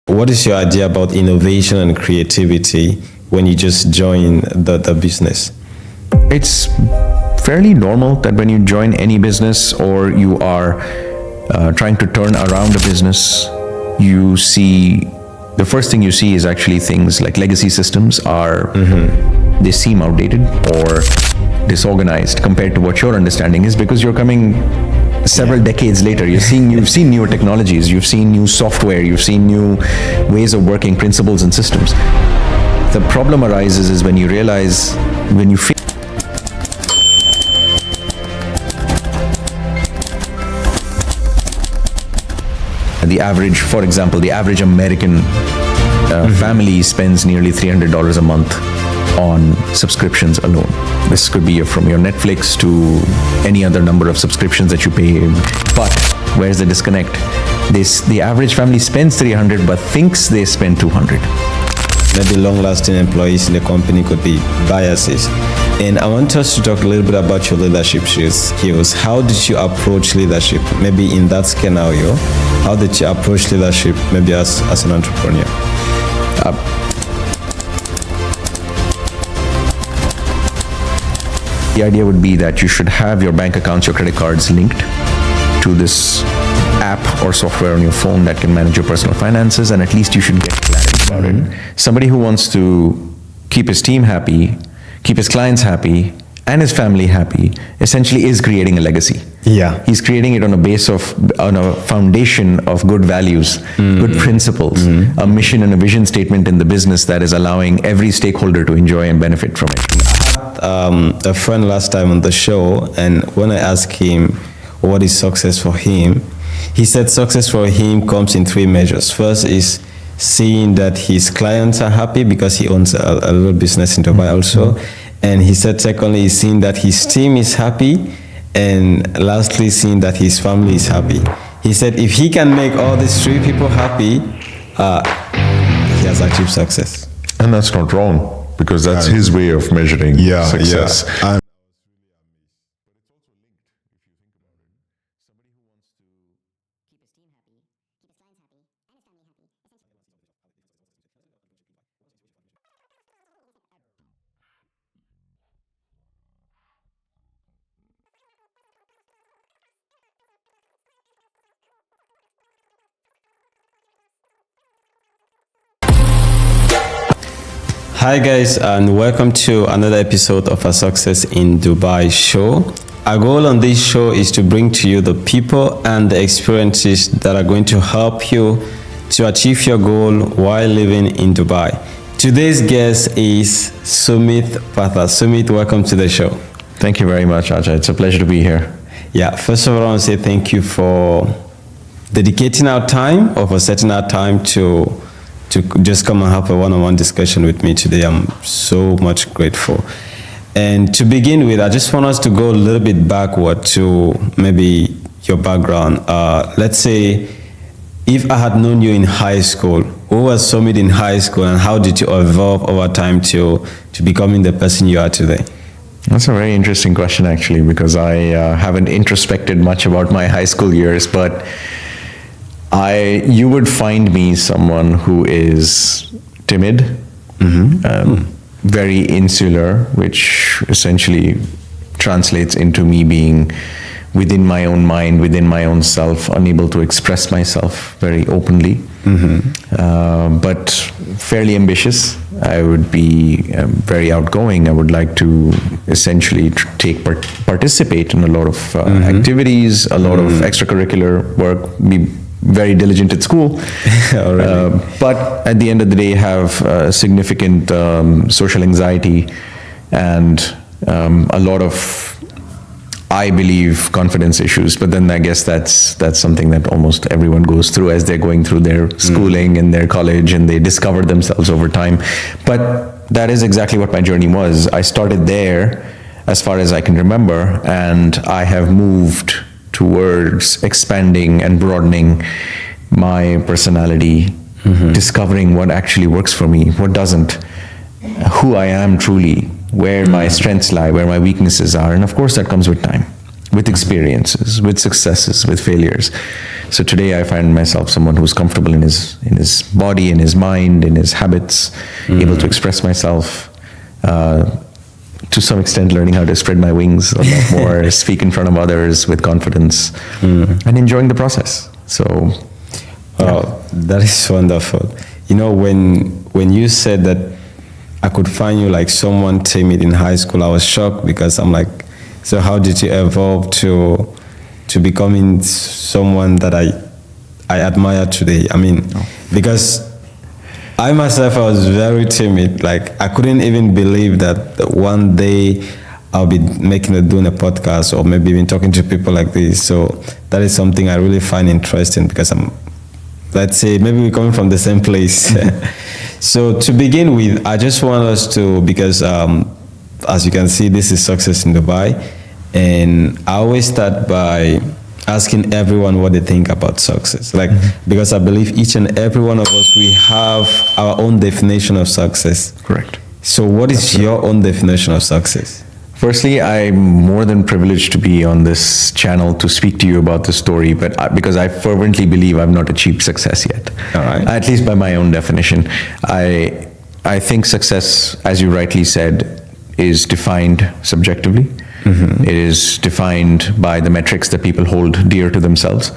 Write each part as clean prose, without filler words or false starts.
What is your idea about innovation and creativity when you just join the business? It's fairly normal that when you join any business or you are trying to turn around a business, you see, the first thing you see is actually things like legacy systems are, they seem outdated or disorganized compared to what your understanding is, because you're coming several decades later. You've seen newer technologies, you've seen new software, you've seen new ways of working, principles and systems. The problem arises is when you realize, when you feel for example, the average American family spends nearly $300 a month on subscriptions alone. This could be from your Netflix to any other number of subscriptions that you pay. But where's the disconnect? The average family spends $300 but thinks they spend $200. Maybe long-lasting employees in the company could be biases. And I want us to talk a little bit about your leadership skills. How did you approach leadership? Maybe in that scenario, how did you approach leadership, maybe as an entrepreneur? The idea would be that you should have your bank accounts, your credit cards linked to this app or software on your phone that can manage your personal finances, and at least you should get clarity about it. Somebody who wants to keep his team happy, keep his clients happy, and his family happy, essentially is creating a legacy. Yeah. He's creating it on a foundation of good values, good principles, a mission and a vision statement in the business that is allowing every stakeholder to enjoy and benefit from it. A friend last time on the show, and when I asked him what is success for him, he said success for him comes in three measures. First is seeing that his clients are happy, because he owns a little business in Dubai also. And he said secondly is seeing that his team is happy, and lastly seeing that his family is happy. He said if he can make all these three people happy, he has achieved success. And that's not wrong, because that's his way of measuring success. Yeah. Hi guys, and welcome to another episode of a Success in Dubai show. Our goal on this show is to bring to you the people and the experiences that are going to help you to achieve your goal while living in Dubai. Today's guest is Sumit Pathak. Sumit, welcome to the show. Thank you very much, Aja. It's a pleasure to be here. Yeah, first of all, I want to say thank you for dedicating our time, or for setting our time to just come and have a one-on-one discussion with me today. I'm so much grateful. And to begin with, I just want us to go a little bit backward to maybe your background. Let's say if I had known you in high school, who was Sumit in high school, and how did you evolve over time to becoming the person you are today? That's a very interesting question, actually, because I haven't introspected much about my high school years, but you would find me someone who is timid, very insular, which essentially translates into me being within my own mind, within my own self, unable to express myself very openly, but fairly ambitious. I would be very outgoing. I would like to essentially participate in a lot of activities, a lot of extracurricular work, be very diligent at school, but at the end of the day have significant social anxiety and a lot of, I believe, confidence issues. But then I guess that's something that almost everyone goes through as they're going through their schooling and their college, and they discover themselves over time. But that is exactly what my journey was. I started there as far as I can remember, and I have moved towards expanding and broadening my personality, discovering what actually works for me, what doesn't, who I am truly, where my strengths lie, where my weaknesses are. And of course that comes with time. with experiences, with successes, with failures. So today I find myself someone who's comfortable in his body, in his mind, in his habits, able to express myself, to some extent learning how to spread my wings a lot more, speak in front of others with confidence, and enjoying the process. So, oh, that is wonderful. You know, when you said that I could find you like someone timid in high school, I was shocked, because I'm like, so how did you evolve to becoming someone that I admire today? I mean, because I myself, I was very timid. Like, I couldn't even believe that one day I'll be doing a podcast, or maybe even talking to people like this. So that is something I really find interesting, because let's say maybe we're coming from the same place. So to begin with, I just want us to, because as you can see, this is Success in Dubai, and I always start by asking everyone what they think about success. Like, because I believe each and every one of us, we have our own definition of success. correct. So what is your own definition of success? Firstly, I'm more than privileged to be on this channel to speak to you about this story, but because I fervently believe I've not achieved success yet. All right. At least by my own definition. I think success, as you rightly said, is defined subjectively. It is defined by the metrics that people hold dear to themselves.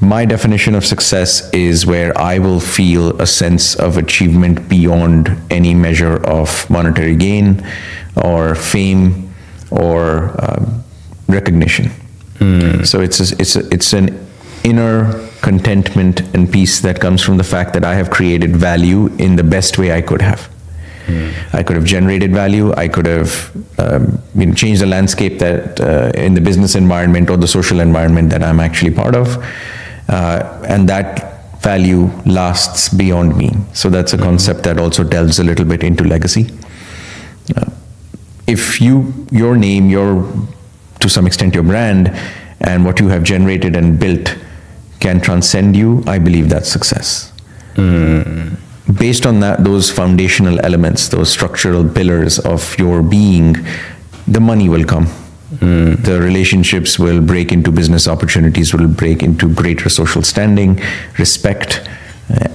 My definition of success is where I will feel a sense of achievement beyond any measure of monetary gain or fame or recognition. So it's an inner contentment and peace that comes from the fact that I have created value in the best way I could have. I could have generated value. I could have changed the landscape that in the business environment or the social environment that I'm actually part of, and that value lasts beyond me. So that's a concept that also delves a little bit into legacy. If your name, to some extent your brand, and what you have generated and built can transcend you, I believe that's success. Based on those foundational elements, those structural pillars of your being, the money will come. The relationships will break into business opportunities, will break into greater social standing, respect,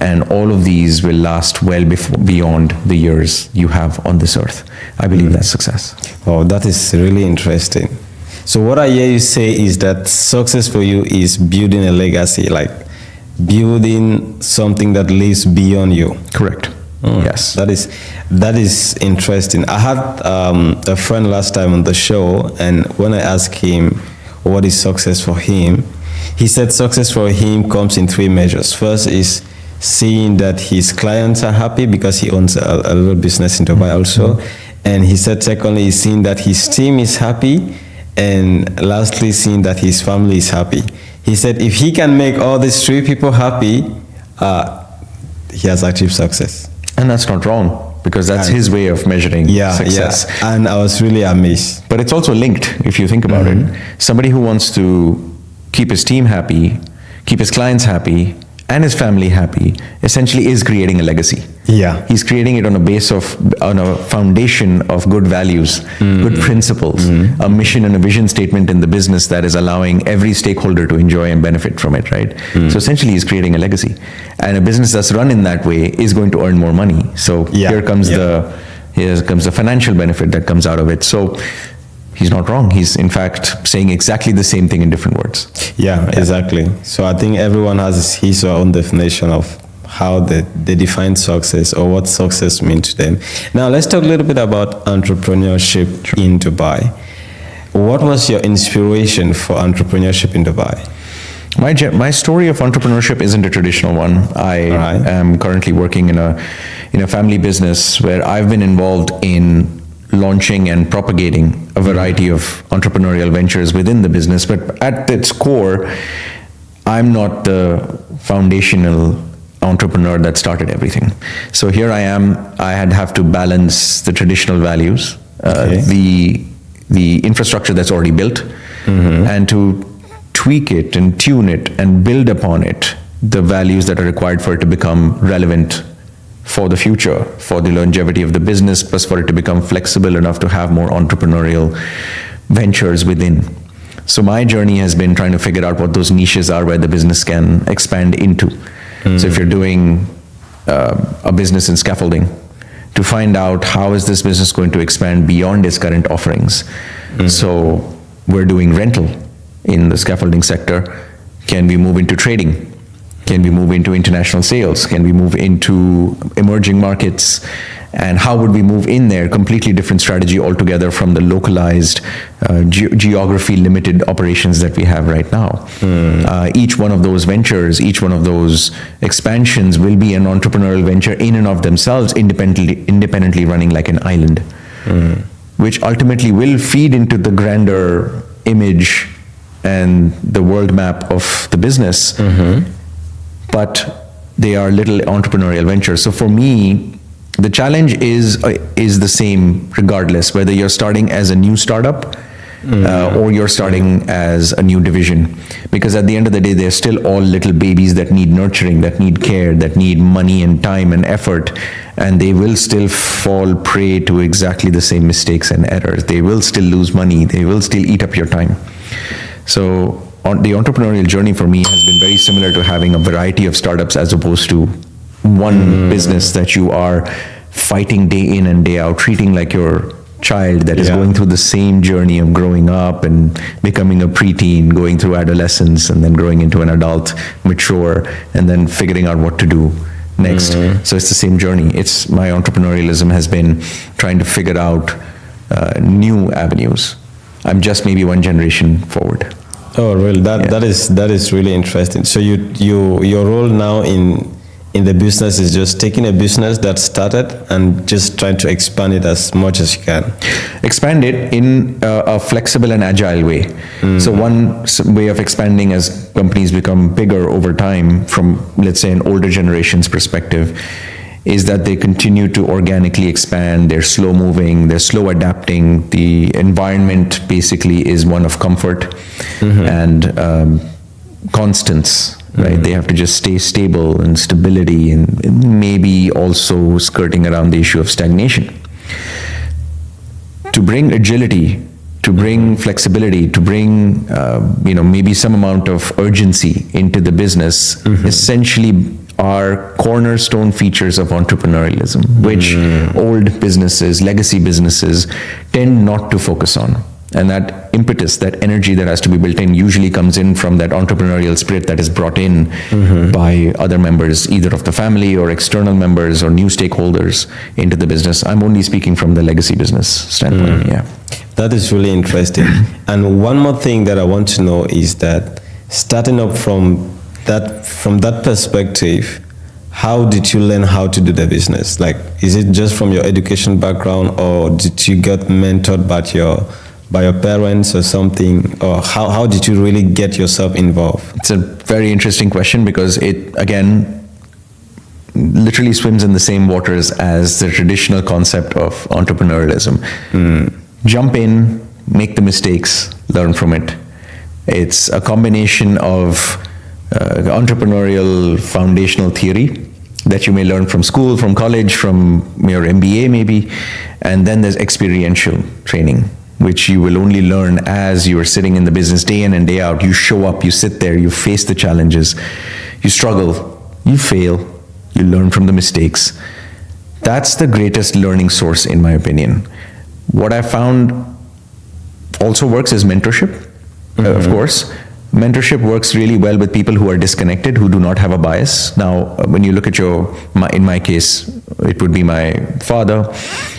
and all of these will last well beyond the years you have on this earth. I believe that's success. Oh, that is really interesting. So what I hear you say is that success for you is building a legacy, like building something that lives beyond you. Correct. Yes. That is interesting. I had a friend last time on the show, and when I asked him what is success for him, he said success for him comes in three measures. First is seeing that his clients are happy, because he owns a little business in Dubai also. And he said secondly is seeing that his team is happy, and lastly seeing that his family is happy. He said if he can make all these three people happy, he has achieved success. And that's not wrong, because that's his way of measuring success. Yeah. And I was really amazed. But it's also linked, if you think about it. Somebody who wants to keep his team happy, keep his clients happy, and his family happy, essentially is creating a legacy. Yeah. He's creating it on a foundation of good values, good principles, a mission and a vision statement in the business that is allowing every stakeholder to enjoy and benefit from it, right? So essentially he's creating a legacy. And a business that's run in that way is going to earn more money. So here comes the financial benefit that comes out of it. So he's not wrong. He's in fact saying exactly the same thing in different words. Yeah, exactly. So I think everyone has his or her own definition of how they define success, or what success means to them. Now let's talk a little bit about entrepreneurship in Dubai. What was your inspiration for entrepreneurship in Dubai? My story of entrepreneurship isn't a traditional one. I am currently working in a family business where I've been involved in launching and propagating a variety of entrepreneurial ventures within the business, but at its core, I'm not the foundational entrepreneur that started everything. So here I am. I have to balance the traditional values, the infrastructure that's already built, and to tweak it and tune it and build upon it the values that are required for it to become relevant for the future, for the longevity of the business, plus for it to become flexible enough to have more entrepreneurial ventures within. So my journey has been trying to figure out what those niches are where the business can expand into. So if you're doing a business in scaffolding, to find out how is this business going to expand beyond its current offerings. So we're doing rental in the scaffolding sector. Can we move into trading? Can we move into international sales? Can we move into emerging markets? And how would we move in there? Completely different strategy altogether from the localized, geography-limited operations that we have right now. Each one of those ventures, each one of those expansions will be an entrepreneurial venture in and of themselves, independently running like an island, which ultimately will feed into the grander image and the world map of the business. But they are little entrepreneurial ventures. So for me, the challenge is the same regardless, whether you're starting as a new startup or you're starting as a new division. Because at the end of the day, they're still all little babies that need nurturing, that need care, that need money and time and effort. And they will still fall prey to exactly the same mistakes and errors. They will still lose money. They will still eat up your time. So the entrepreneurial journey for me has been very similar to having a variety of startups as opposed to one business that you are fighting day in and day out, treating like your child that is going through the same journey of growing up and becoming a preteen, going through adolescence, and then growing into an adult, mature, and then figuring out what to do next. So it's the same journey. It's my entrepreneurialism has been trying to figure out new avenues. I'm just maybe one generation forward. Oh, really? That is really interesting. So your role now in the business is just taking a business that started and just trying to expand it as much as you can. Expand it in a flexible and agile way. So one way of expanding as companies become bigger over time from, let's say, an older generation's perspective, is that they continue to organically expand. They're slow moving, they're slow adapting. The environment basically is one of comfort and constance. Right, they have to just stay stable and stability, and maybe also skirting around the issue of stagnation. To bring agility, to bring flexibility, to bring maybe some amount of urgency into the business, essentially are cornerstone features of entrepreneurialism, which old businesses, legacy businesses tend not to focus on. And that impetus, that energy that has to be built in usually comes in from that entrepreneurial spirit that is brought in by other members, either of the family or external members or new stakeholders into the business. I'm only speaking from the legacy business standpoint, That is really interesting. And one more thing that I want to know is that starting up from that perspective, how did you learn how to do the business? Like, is it just from your education background, or did you get mentored by your parents or something, or how did you really get yourself involved? It's a very interesting question because it, again, literally swims in the same waters as the traditional concept of entrepreneurialism. Jump in, make the mistakes, learn from it. It's a combination of entrepreneurial foundational theory that you may learn from school, from college, from your MBA maybe, and then there's experiential training, which you will only learn as you are sitting in the business day in and day out. You show up, you sit there, you face the challenges, you struggle, you fail, you learn from the mistakes. That's the greatest learning source, in my opinion. What I found also works is mentorship, of course. Mentorship works really well with people who are disconnected, who do not have a bias. Now, when you look at in my case, it would be my father,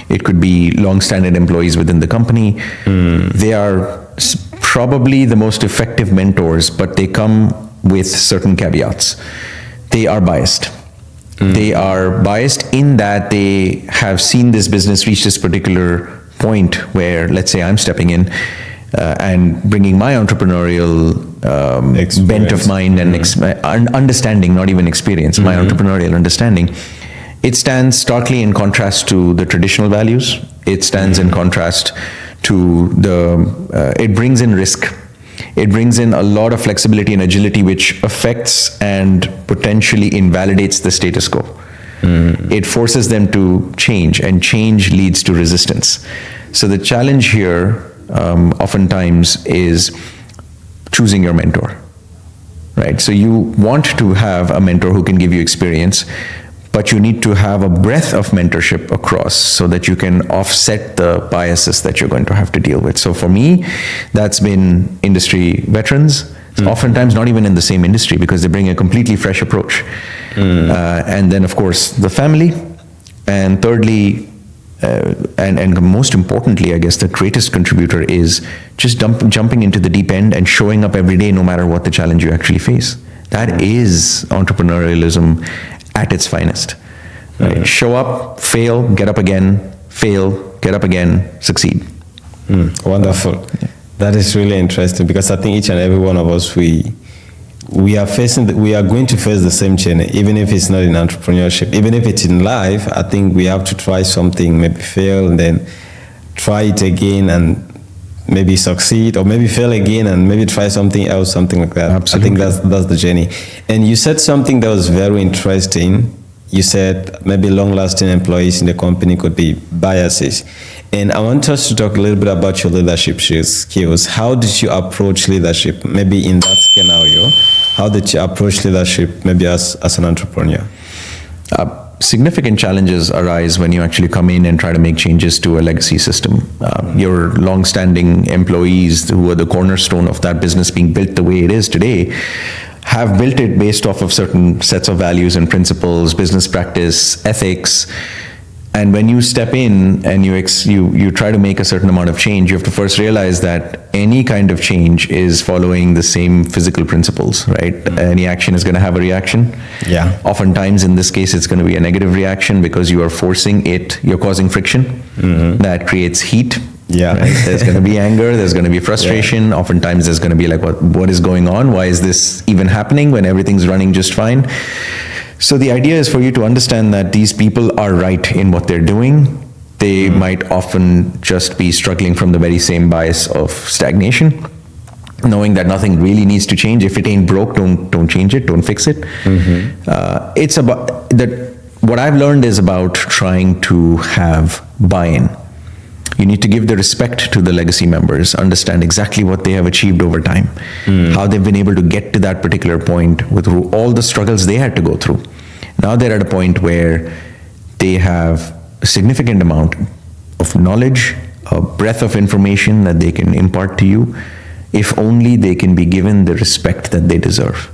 it could be long-standing employees within the company. They are probably the most effective mentors, but they come with certain caveats. They are biased. They are biased in that they have seen this business reach this particular point where, let's say, I'm stepping in and bringing my entrepreneurial bent of mind and understanding, not even experience, my entrepreneurial understanding. It stands starkly in contrast to the traditional values. It stands in contrast to it brings in risk. It brings in a lot of flexibility and agility, which affects and potentially invalidates the status quo. It forces them to change, and change leads to resistance. So the challenge here oftentimes is choosing your mentor, right? So you want to have a mentor who can give you experience, but you need to have a breadth of mentorship across so that you can offset the biases that you're going to have to deal with. So for me, that's been industry veterans, oftentimes not even in the same industry because they bring a completely fresh approach. And then, of course, the family. And thirdly, and most importantly, I guess the greatest contributor is just jumping into the deep end and showing up every day no matter what the challenge you actually face. That is entrepreneurialism at its finest. Right? Show up, fail, get up again, fail, get up again, succeed. Wonderful. Yeah. That is really interesting because I think each and every one of us, we are going to face the same journey, even if it's not in entrepreneurship, even if it's in life. I think we have to try something, maybe fail, and then try it again and maybe succeed, or maybe fail again and maybe try something else, something like that. Absolutely. I think that's the journey. And you said something that was very interesting. You said maybe long-lasting employees in the company could be biases. And I want us to talk a little bit about your leadership skills. How did you approach leadership, maybe in that scenario? How did you approach leadership, maybe as an entrepreneur? Significant challenges arise when you actually come in and try to make changes to a legacy system. Your long-standing employees who are the cornerstone of that business being built the way it is today have built it based off of certain sets of values and principles, business practice, ethics. And when you step in and you try to make a certain amount of change, you have to first realize that any kind of change is following the same physical principles, right? Any action is going to have a reaction. Yeah. Oftentimes, in this case, it's going to be a negative reaction because you are forcing it, you're causing friction that creates heat. Yeah. Right? There's going to be anger, there's going to be frustration. Yeah. Oftentimes, there's going to be like, what is going on? Why is this even happening when everything's running just fine? So the idea is for you to understand that these people are right in what they're doing. They might often just be struggling from the very same bias of stagnation, knowing that nothing really needs to change. If it ain't broke, don't change it, don't fix it. It's about that. What I've learned is about trying to have buy-in. You need to give the respect to the legacy members, understand exactly what they have achieved over time, how they've been able to get to that particular point with all the struggles they had to go through. Now they're at a point where they have a significant amount of knowledge, a breadth of information that they can impart to you, if only they can be given the respect that they deserve.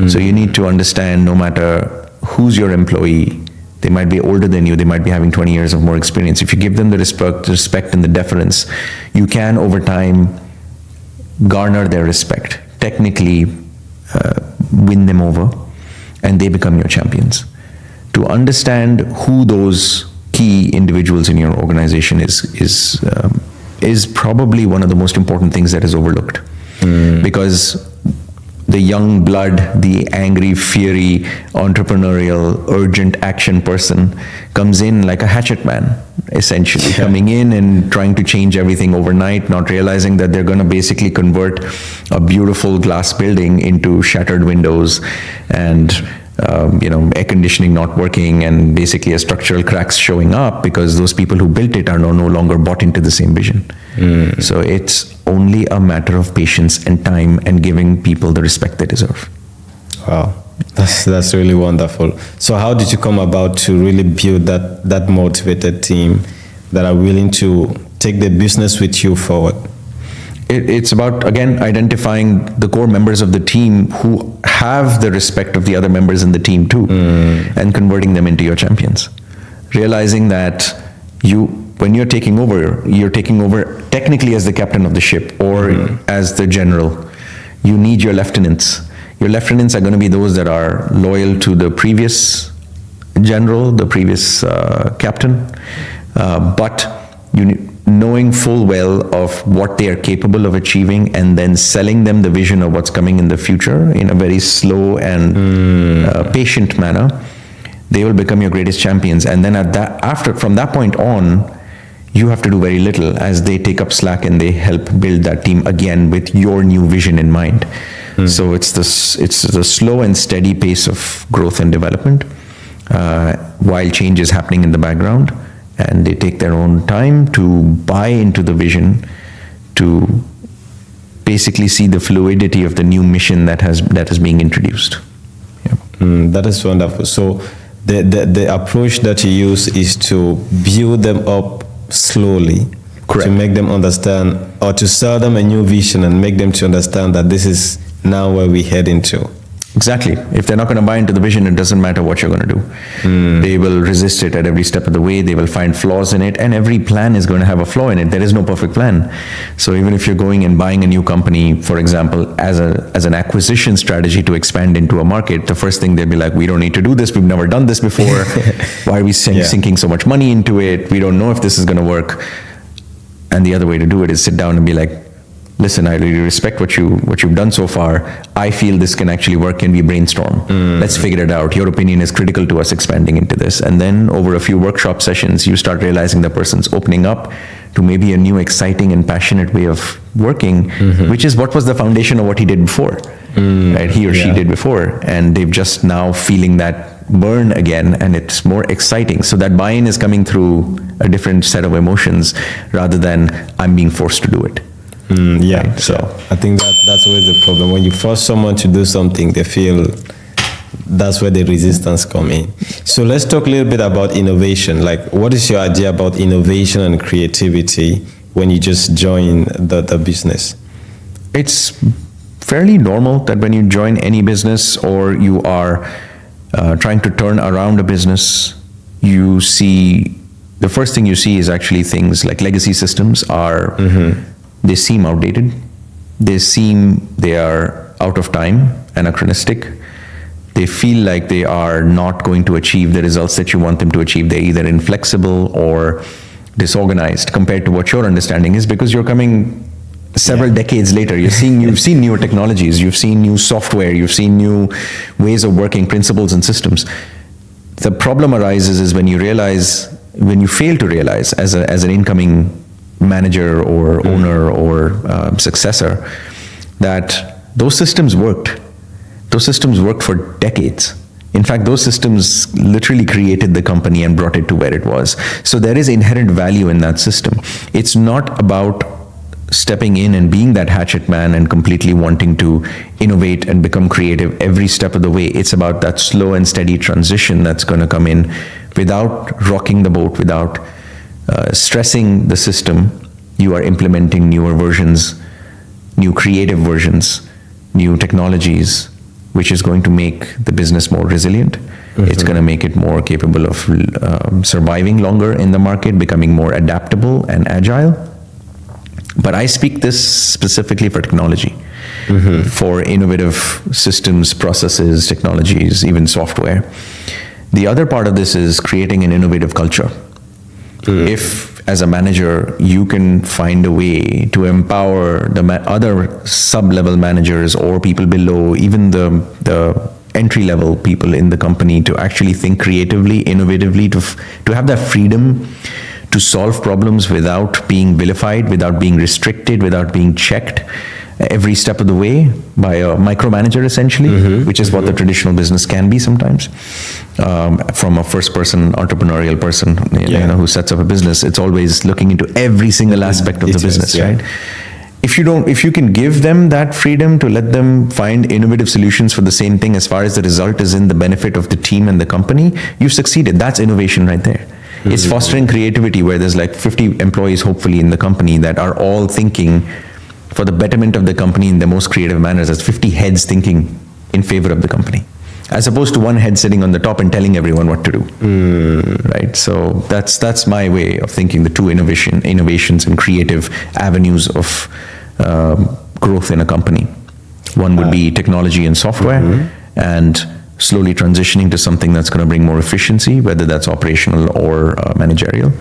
So you need to understand, no matter who's your employee, they might be older than you, they might be having 20 years of more experience. If you give them the respect and the deference, you can over time garner their respect, technically win them over, and they become your champions. To understand who those key individuals in your organization is probably one of the most important things that is overlooked. Because the young blood, the angry, fiery, entrepreneurial, urgent action person comes in like a hatchet man, essentially, coming in and trying to change everything overnight, not realizing that they're going to basically convert a beautiful glass building into shattered windows and air conditioning not working and basically a structural cracks showing up because those people who built it are no longer bought into the same vision. So it's only a matter of patience and time and giving people the respect they deserve. Wow, that's really wonderful. So how did you come about to really build that motivated team that are willing to take the business with you forward? It's about, again, identifying the core members of the team who have the respect of the other members in the team too, and converting them into your champions. Realizing that when you're taking over technically as the captain of the ship or as the general. You need your lieutenants. Your lieutenants are going to be those that are loyal to the previous general, the previous captain, but knowing full well of what they are capable of achieving and then selling them the vision of what's coming in the future in a very slow and patient manner, they will become your greatest champions. And then from that point on, you have to do very little as they take up slack and they help build that team again with your new vision in mind. So it's the slow and steady pace of growth and development while change is happening in the background. And they take their own time to buy into the vision, to basically see the fluidity of the new mission that is being introduced. Yeah. That is wonderful. So the approach that you use is to build them up slowly. Correct. To make them understand, or to sell them a new vision and make them to understand that this is now where we head into. Exactly. If they're not going to buy into the vision, it doesn't matter what you're going to do. They will resist it at every step of the way. They will find flaws in it, and every plan is going to have a flaw in it. There is no perfect plan. So even if you're going and buying a new company, for example, as an acquisition strategy to expand into a market, the first thing they'll be like, we don't need to do this. We've never done this before. Why are we sinking so much money into it? We don't know if this is going to work. And the other way to do it is sit down and be like, listen, I really respect what you've done so far. I feel this can actually work. Can we brainstorm? Let's figure it out. Your opinion is critical to us expanding into this. And then over a few workshop sessions, you start realizing the person's opening up to maybe a new, exciting and passionate way of working, which is what was the foundation of what he did before, right? He or she did before. And they've just now feeling that burn again, and it's more exciting. So that buy-in is coming through a different set of emotions rather than I'm being forced to do it. Right? So I think that's always the problem. When you force someone to do something, they feel that's where the resistance come in. So let's talk a little bit about innovation. Like, what is your idea about innovation and creativity when you just join the business? It's fairly normal that when you join any business or you are trying to turn around a business, you see, the first thing you see is actually things like legacy systems are, they seem outdated. They are out of time, anachronistic. They feel like they are not going to achieve the results that you want them to achieve. They're either inflexible or disorganized compared to what your understanding is, because you're coming several decades later. You've seen newer technologies, you've seen new software, you've seen new ways of working, principles and systems. The problem arises is when you fail to realize as an incoming manager or owner or successor that those systems worked. Those systems worked for decades. In fact, those systems literally created the company and brought it to where it was. So there is inherent value in that system. It's not about stepping in and being that hatchet man and completely wanting to innovate and become creative every step of the way. It's about that slow and steady transition that's going to come in without rocking the boat, without stressing the system. You are implementing newer versions, new creative versions, new technologies, which is going to make the business more resilient. It's going to make it more capable of surviving longer in the market, becoming more adaptable and agile. But I speak this specifically for technology, for innovative systems, processes, technologies, even software. The other part of this is creating an innovative culture. If, as a manager, you can find a way to empower the other sub-level managers or people below, even the entry-level people in the company, to actually think creatively, innovatively, to have that freedom to solve problems without being vilified, without being restricted, without being checked every step of the way by a micromanager, essentially, which is what the traditional business can be sometimes. From a first-person entrepreneurial person, you know, who sets up a business, it's always looking into every single aspect of the business, right? If you can give them that freedom to let them find innovative solutions for the same thing, as far as the result is in the benefit of the team and the company, you've succeeded. That's innovation right there. It's fostering creativity where there's like 50 employees, hopefully, in the company that are all thinking for the betterment of the company in the most creative manners. There's 50 heads thinking in favor of the company, as opposed to one head sitting on the top and telling everyone what to do. Right? So that's my way of thinking, the two innovations and creative avenues of growth in a company. One would be technology and software, and slowly transitioning to something that's going to bring more efficiency, whether that's operational or managerial.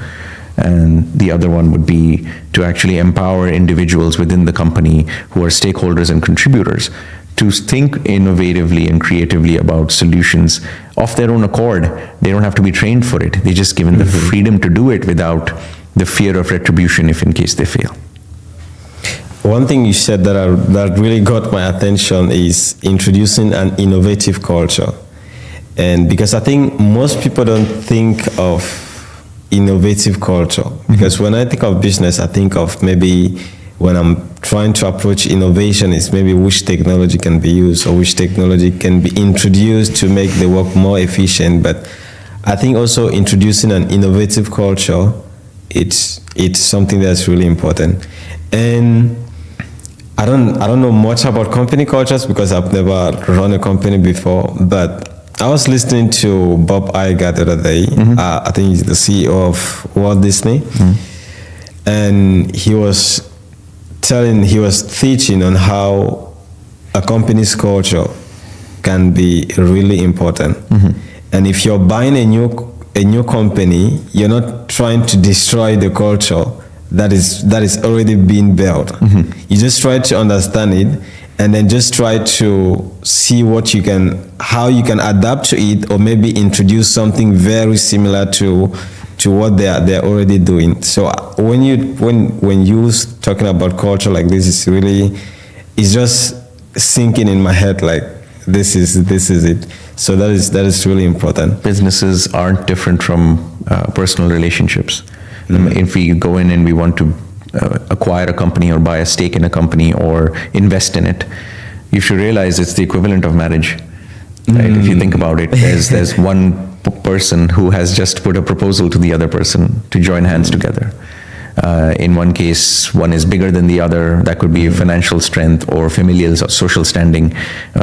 And the other one would be to actually empower individuals within the company who are stakeholders and contributors to think innovatively and creatively about solutions of their own accord. They don't have to be trained for it. They're just given the freedom to do it without the fear of retribution if in case they fail. One thing you said that really got my attention is introducing an innovative culture. And because I think most people don't think of innovative culture, because when I think of business, I think of maybe when I'm trying to approach innovation is maybe which technology can be used or which technology can be introduced to make the work more efficient. But I think also introducing an innovative culture, it's something that's really important. And I don't know much about company cultures because I've never run a company before, but I was listening to Bob Iger the other day. I think he's the CEO of Walt Disney. And he was teaching on how a company's culture can be really important. And if you're buying a new company, you're not trying to destroy the culture that is already being built. You just try to understand it, and then just try to see how you can adapt to it, or maybe introduce something very similar to what they're already doing. So when you talking about culture like this, it's just sinking in my head like this is it. So that is really important. Businesses aren't different from personal relationships. If we go in and we want to acquire a company or buy a stake in a company or invest in it, you should realize it's the equivalent of marriage. Right? If you think about it, there's one person who has just put a proposal to the other person to join hands together. In one case, one is bigger than the other. That could be financial strength or familial or social standing.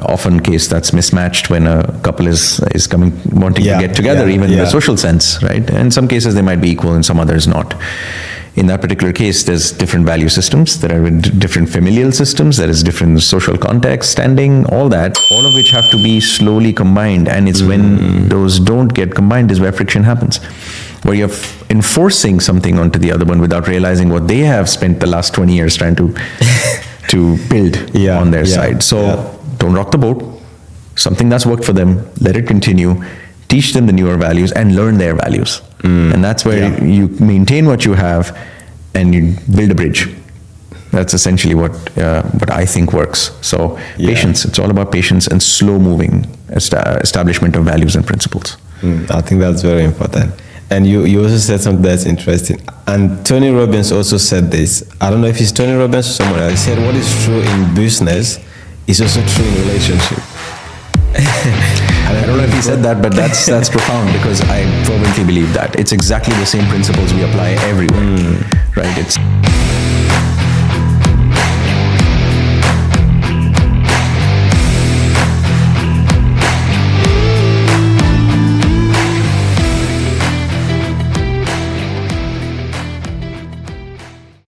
Often case that's mismatched when a couple is wanting to get together, even in the social sense, right? In some cases they might be equal, in some others not. In that particular case, there's different value systems, there are different familial systems, there is different social context, standing, all that, all of which have to be slowly combined. And it's when those don't get combined is where friction happens, where you're enforcing something onto the other one without realizing what they have spent the last 20 years trying to build on their side. So don't rock the boat. Something that's worked for them, let it continue. Teach them the newer values and learn their values. And that's where you maintain what you have and you build a bridge. That's essentially what I think works. So patience, it's all about patience and slow moving establishment of values and principles. I think that's very important. And you also said something that's interesting. And Tony Robbins also said this. I don't know if it's Tony Robbins or someone else. He said what is true in business is also true in relationship. I don't know if he said that, but that's profound, because I fervently believe that. It's exactly the same principles we apply everywhere, right? It's